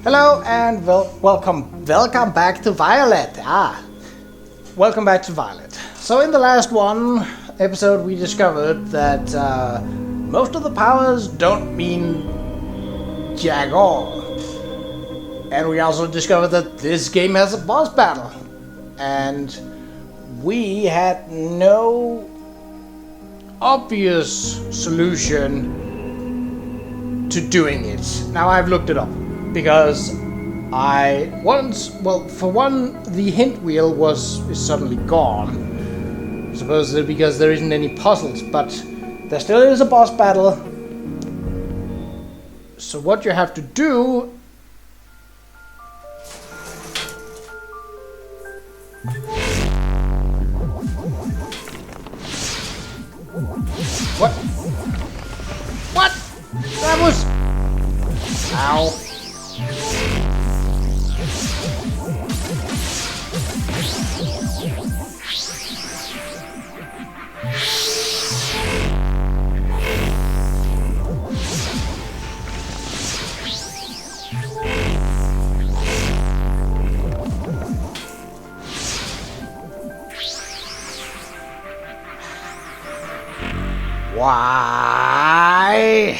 Hello and welcome back to Violett. Welcome back to Violett. So in the last episode we discovered that most of the powers don't mean jack all. And we also discovered that this game has a boss battle. And we had no obvious solution to doing it. Now I've looked it up. Because for one, the hint wheel is suddenly gone. Supposedly because there isn't any puzzles, but there still is a boss battle. So what you have to do... What? What? That was... Ow. Why?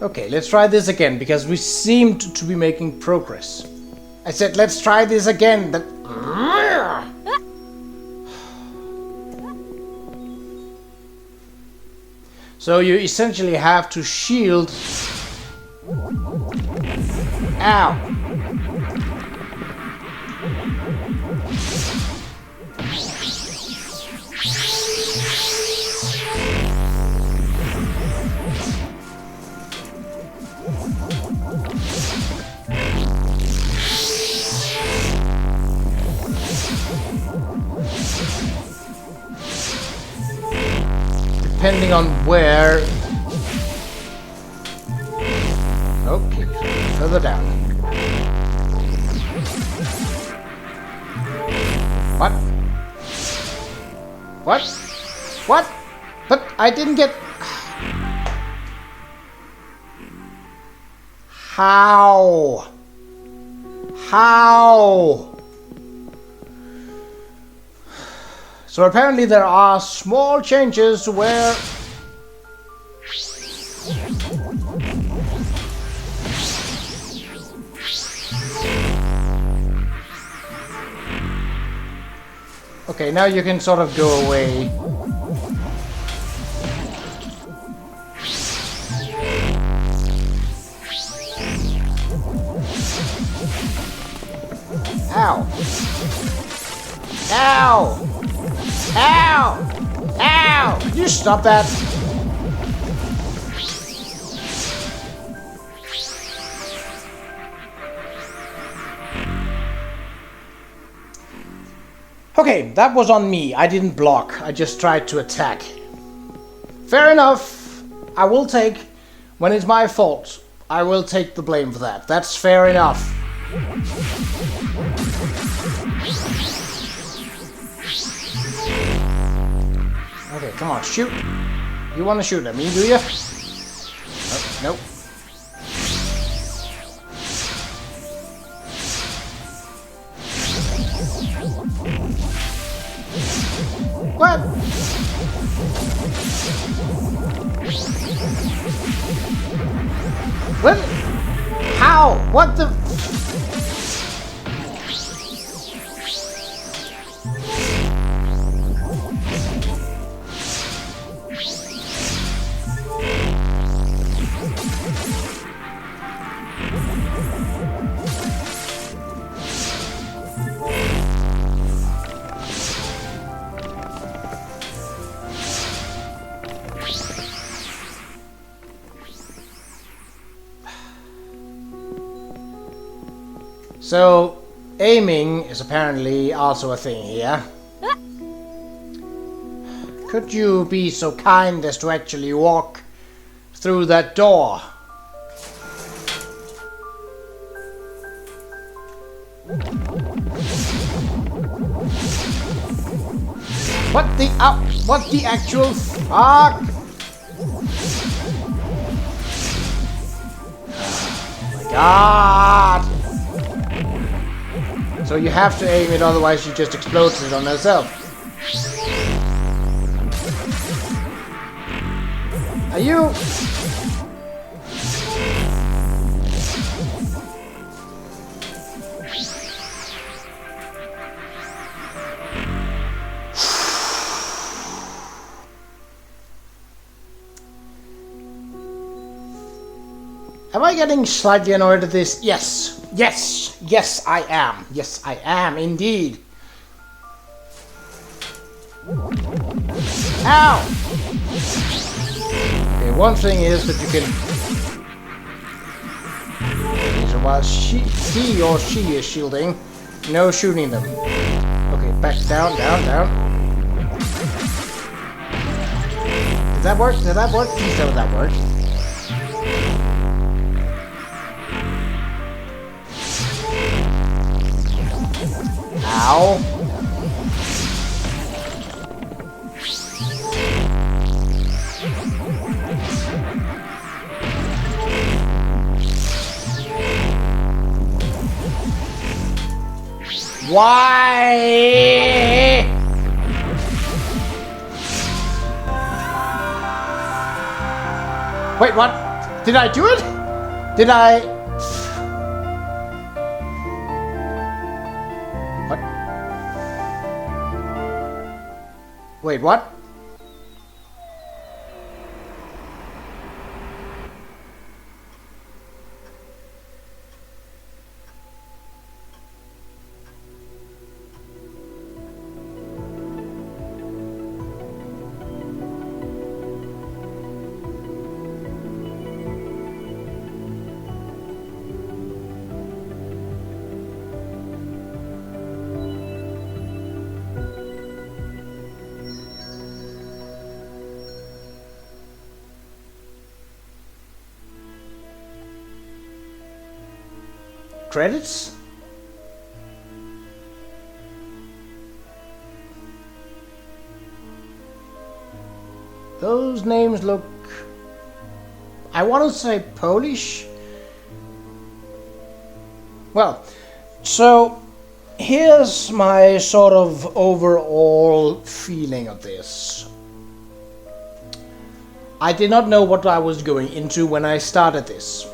Okay, let's try this again, because we seemed to be making progress. I said, let's try this again. So you essentially have to shield... Ow! Depending on where... Okay, further down. What? What? What? But I didn't get... How? How? So apparently there are small changes to where... Okay, now you can sort of go away. Ow! Ow! Ow! Ow! Can you stop that? Okay, that was on me. I didn't block. I just tried to attack. Fair enough. I will take, when it's my fault, I will take the blame for that. That's fair enough. Okay, come on, shoot. You want to shoot at me, do you? Oh, nope. What? What? How? What the... So, aiming is apparently also a thing here. Could you be so kind as to actually walk through that door? What the actual fuck? God! So you have to aim it, otherwise you just explode it on yourself. Are you... Am I getting slightly annoyed at this? Yes. Yes. Yes, I am. Yes, I am, indeed. Ow! Okay, one thing is that you can... Okay, so while he or she is shielding, no shooting them. Okay, back down, down, down. Did that work? Did that work? Please tell me that worked. Ow. Why? Wait, what? Did I do it? Did I... What? Wait, what? Credits? Those names look... I want to say Polish? Well, so here's my sort of overall feeling of this. I did not know what I was going into when I started this.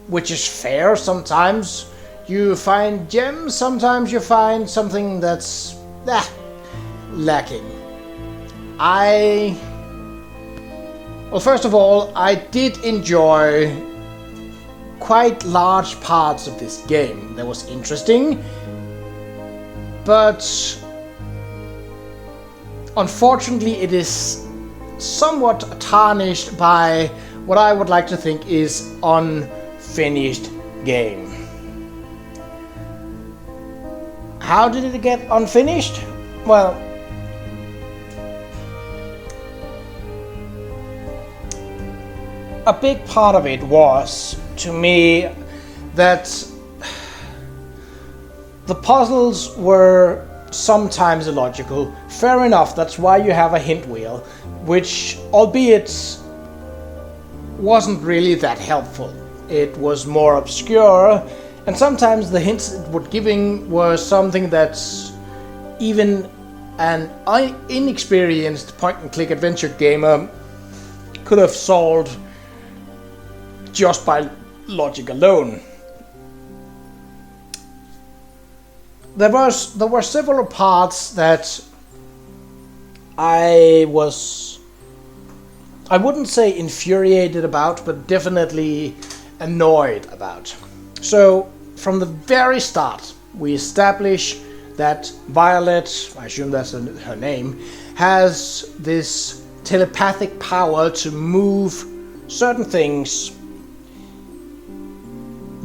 Which is fair. Sometimes you find gems, sometimes you find something that's lacking. Well, first of all, I did enjoy quite large parts of this game. That was interesting, but unfortunately it is somewhat tarnished by what I would like to think is unfinished game. How did it get unfinished? Well, a big part of it was, to me, that the puzzles were sometimes illogical. Fair enough, that's why you have a hint wheel, which, albeit, wasn't really that helpful. It was more obscure, and sometimes the hints it was giving were something that even an inexperienced point-and-click adventure gamer could have solved just by logic alone. There were several parts that I wouldn't say infuriated about, but definitely annoyed about. So, from the very start, we establish that Violett, I assume that's her name, has this telepathic power to move certain things.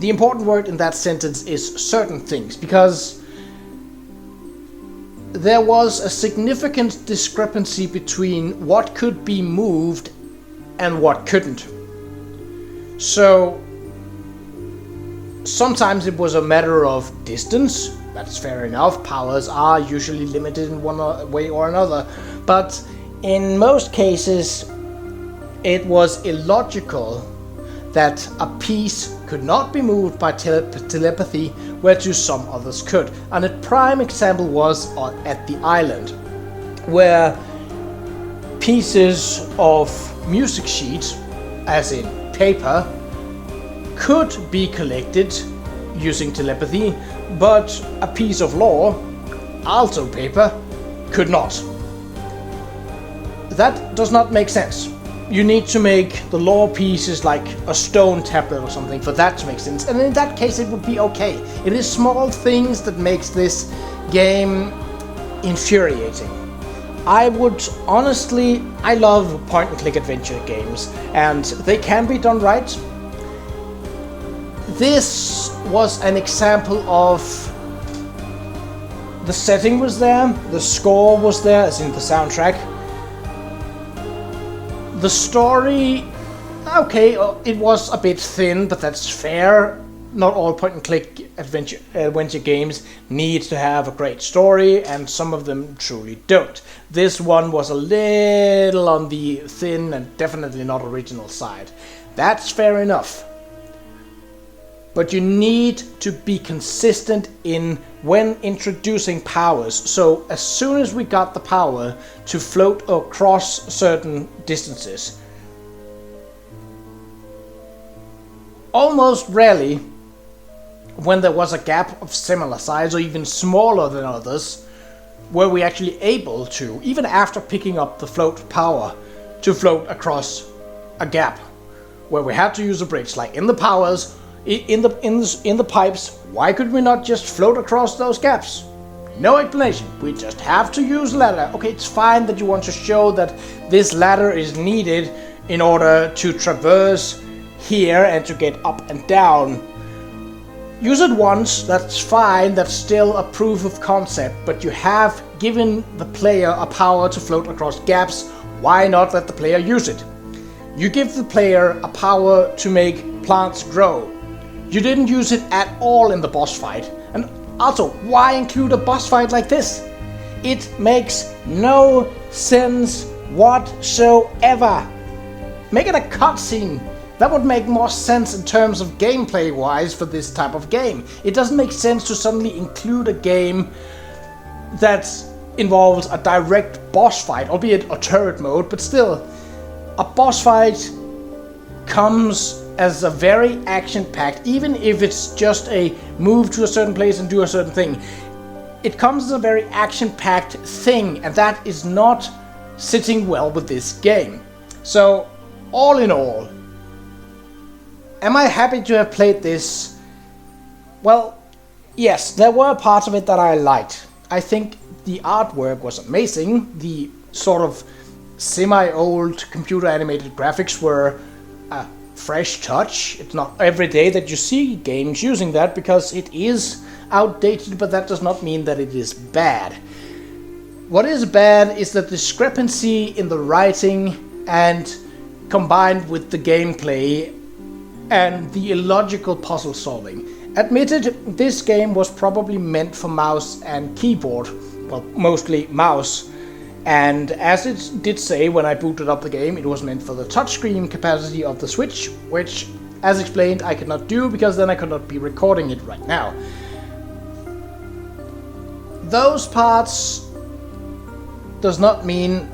The important word in that sentence is certain things, because there was a significant discrepancy between what could be moved and what couldn't. So sometimes it was a matter of distance. That's fair enough. Powers are usually limited in one way or another. But in most cases, it was illogical that a piece could not be moved by telepathy, whereas some others could. And a prime example was at the island, where pieces of music sheets, as in paper, could be collected using telepathy, but a piece of lore, also paper, could not. That does not make sense. You need to make the lore pieces like a stone tablet or something for that to make sense, and in that case it would be okay. It is small things that makes this game infuriating. I love point and click adventure games, and they can be done right. This was an example of the setting was there, the score was there, as in the soundtrack. The story, okay, it was a bit thin, but that's fair. Not all point and click adventure games need to have a great story, and some of them truly don't. This one was a little on the thin and definitely not original side. That's fair enough. But you need to be consistent in when introducing powers. So as soon as we got the power to float across certain distances, almost rarely, when there was a gap of similar size or even smaller than others, were we actually able to, even after picking up the float power, to float across a gap where we had to use a bridge, like in the powers, in the pipes. Why could we not just float across those gaps? No explanation. We just have to use ladder. Okay, it's fine that you want to show that this ladder is needed in order to traverse here and to get up and down. Use it once, that's fine, that's still a proof of concept, but you have given the player a power to float across gaps. Why not let the player use it? You give the player a power to make plants grow. You didn't use it at all in the boss fight. And also, why include a boss fight like this? It makes no sense whatsoever. Make it a cutscene. That would make more sense in terms of gameplay wise for this type of game. It doesn't make sense to suddenly include a game that involves a direct boss fight, albeit a turret mode, but still, a boss fight comes as a very action-packed, even if it's just a move to a certain place and do a certain thing. It comes as a very action-packed thing, and that is not sitting well with this game. So, all in all, am I happy to have played this? Well, yes, there were parts of it that I liked. I think the artwork was amazing. The sort of semi-old computer-animated graphics were a fresh touch. It's not every day that you see games using that, because it is outdated, but that does not mean that it is bad. What is bad is the discrepancy in the writing, and combined with the gameplay and the illogical puzzle solving. Admitted, this game was probably meant for mouse and keyboard, well, mostly mouse, and as it did say when I booted up the game, it was meant for the touchscreen capacity of the Switch, which, as explained, I could not do because then I could not be recording it right now. Those parts does not mean...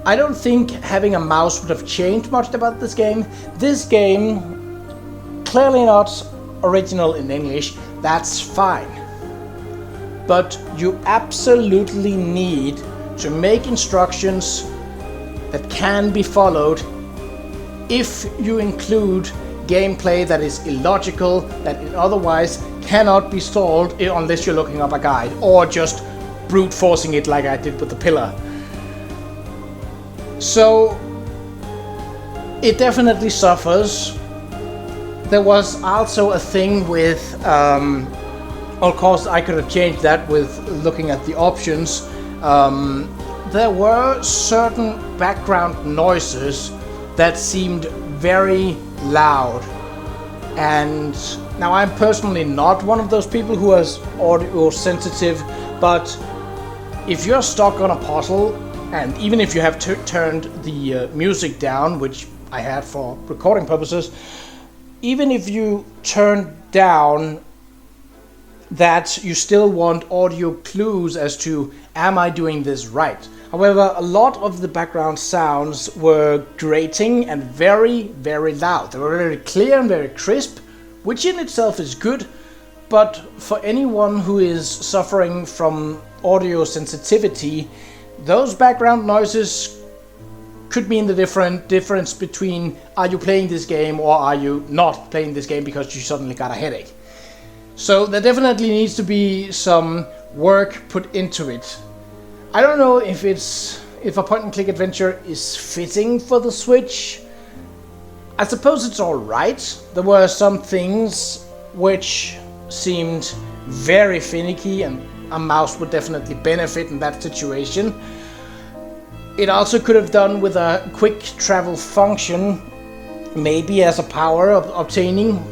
I don't think having a mouse would have changed much about this game. This game, clearly not original in English, that's fine. But you absolutely need to make instructions that can be followed if you include gameplay that is illogical, that otherwise cannot be solved unless you're looking up a guide, or just brute forcing it like I did with the pillar. So, it definitely suffers. There was also a thing with, of course I could have changed that with looking at the options. There were certain background noises that seemed very loud. And now I'm personally not one of those people who is audio sensitive, but if you're stuck on a puzzle, and even if you have turned the music down, which I had for recording purposes, even if you turn down that you still want audio clues as to, am I doing this right? However, a lot of the background sounds were grating and very, very loud. They were very clear and very crisp, which in itself is good, but for anyone who is suffering from audio sensitivity, those background noises could mean the difference between, are you playing this game or are you not playing this game because you suddenly got a headache. So there definitely needs to be some work put into it. I don't know if a point-and-click adventure is fitting for the Switch. I suppose it's alright. There were some things which seemed very finicky, and a mouse would definitely benefit in that situation. It also could have done with a quick travel function, maybe as a power of obtaining.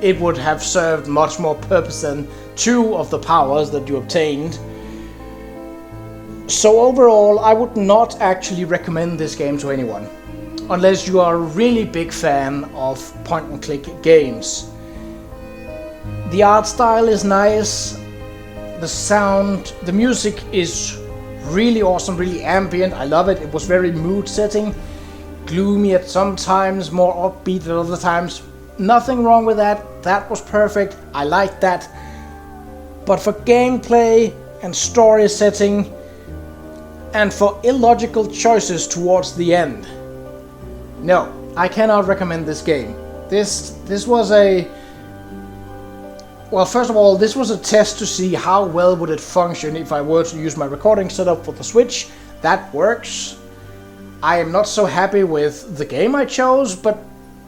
It would have served much more purpose than 2 of the powers that you obtained. So overall, I would not actually recommend this game to anyone, unless you are a really big fan of point-and-click games. The art style is nice, the sound, the music is really awesome, really ambient. I love it. It was very mood-setting, gloomy at some times, more upbeat at other times. Nothing wrong with that. That was perfect. I liked that. But for gameplay and story setting, and for illogical choices towards the end, no, I cannot recommend this game. This was a... Well, first of all, this was a test to see how well would it function if I were to use my recording setup for the Switch. That works. I am not so happy with the game I chose, but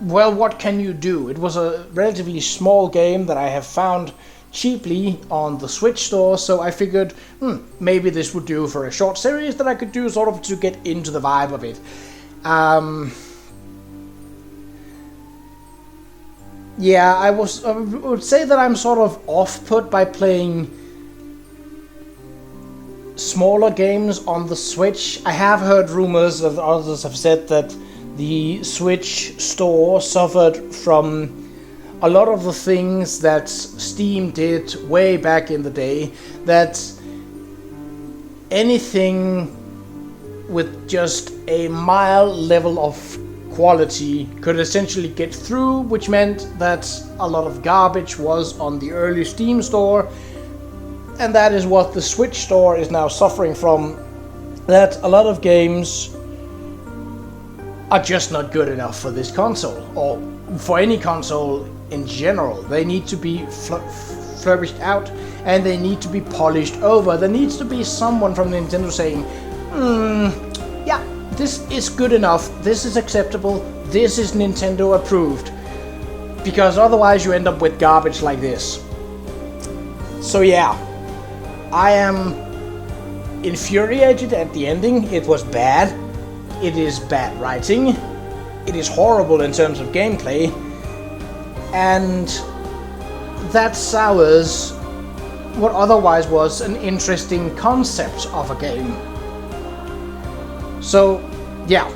well, what can you do? It was a relatively small game that I have found cheaply on the Switch store, so I figured, maybe this would do for a short series that I could do sort of to get into the vibe of it. Yeah, I would say that I'm sort of off-put by playing smaller games on the Switch. I have heard rumors that others have said that the Switch store suffered from a lot of the things that Steam did way back in the day, that anything with just a mild level of quality could essentially get through, which meant that a lot of garbage was on the early Steam store, and that is what the Switch store is now suffering from, that a lot of games are just not good enough for this console, or for any console in general. They need to be flourished out, and they need to be polished over. There needs to be someone from Nintendo saying, yeah, this is good enough, this is acceptable, this is Nintendo approved. Because otherwise you end up with garbage like this. So yeah, I am infuriated at the ending. It was bad. It is bad writing. It is horrible in terms of gameplay. And that sours what otherwise was an interesting concept of a game. So, yeah,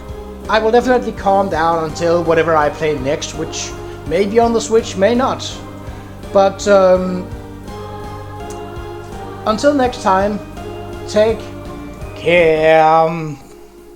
I will definitely calm down until whatever I play next, which may be on the Switch, may not. But until next time, take care.